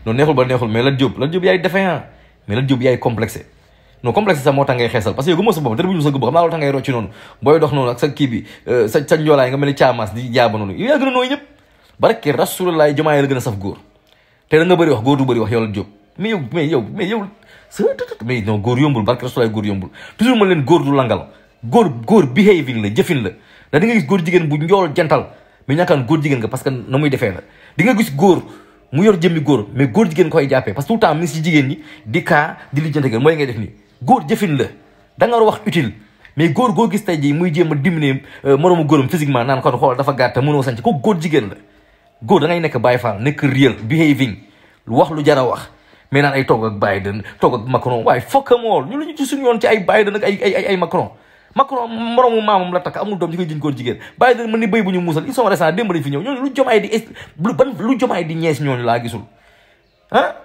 non neexul ba neexul mais Lat Diop yaay défaillant mais Lat Diop yaay complexé non complexe sax moo tax ngay xeesal parce que yow gëmoo sa bopp dara bu ñu sa gëbb xam naa loolu tax ngay rocci noonu booy dox noonu ak sa kii bi sa njoolaay nga mel ni caamaas di jaaba noonu yow yaa gën a nooy ñëpp barke Rasulullah Diomaye la gën a saf góor te da nga bëri wax góor du bëri wax yow Lat Diop mais yow mais non góor yombul barke Rasulullah góor yombul toujours ma leen góor du langal góor behaving la jëfin la da di nga gis góor jigéen bu njool jantal mais ñàkkaan góor jigéen nga parce que na muy defee la di nga gis góor mu yor jëmmi góor mais góor jigéen koy jàppee parce que tout le temps mi ngi si jigéen ñi di kaa di lijjante mooy ngay def nii góor jëfin la da nga war a wax utile mais góor goo gis tey jii muy jéem a diminuer moroomu góoram physiquement naan kon xool dafa gàtt mënoo sanc ko góor jigéen la góor da ngay nekk Baye Fall nekk real behaving wax lu jar a wax mais naan ay toog ak Biden toog ak Macron waaye fokkamool ñu la ñu ci suñu yoon ci ay Biden ak ay Macron moroomu maamam la takk amul doom ñu koy jën góor jigéen Biden mën ni béy bu ñu muusal ils sont récents démb lañ fi ñëw ñooñu lu jomaay di ñees ñooñu laa gisul ah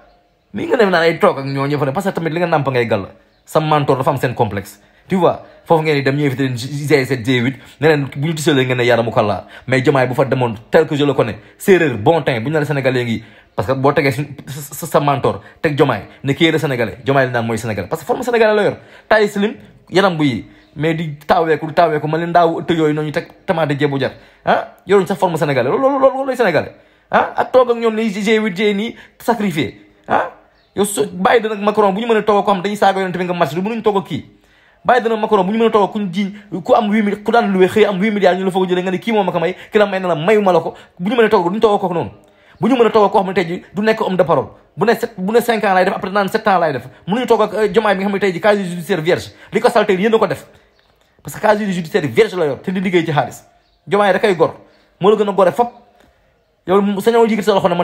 mi nga def naan ay toog ak ñooñu fa ne parce que tamit li nga nàmp ngay gàll sa mentor dafa am seen complexe tu vois foofu ngeen di dem ñu invité leen G7 G8 ne leen bu ñu tisalee ngeen ne yaramu kàllaa mais jomaay bu fa demoon tel que je le connais séeréer bon teint bu ñu la Sénégalais ngi parce que boo tegee sa mentor teg jomaay ne kii la Sénégalais jomaay li naan mooy Sénégalais parce que forme Sénégalais la yor taille slim yaram bu yi mais di taaweeku ma leen daaw ëtt yooyu noonu teg tamaate jeebu jar ah yoruñ sax forme Sénégalais loolu lay Sénégalais ah ak toog ak ñoom ni G8 G nii sacrifié ah yow so bàyyi dana Macron bu ñu mën a toog ak ko xam dañuy saaga yoon tamit nga marché du mënuñ toog ak kii bàyyi dana Macron bu ñu mën a toog ak kuñ jiñ ku am 8 milliards ku daan luwee xëy am 8 milliards ñu la foog jëlee nga ne kii moom ma ko may ki la may na la mayu ma la ko bu ñu mën a toog duñu toog ak kooku noonu bu ñu mën a toog ak koo xam ne tey ji du nekk homme de parole bu ne 5 ans lay def après naan 7 ans lay def mënuñu toog ak Diomaye bi nga xam ne tey ji casier judiciaire vierge li ko salté yéen a ko def parce que casier judiciaire vierge la yor te di liggéey ci xaalis Diomaye da koy gor moo la gën a gore fop yow sañoo yëkkati sa loxo ne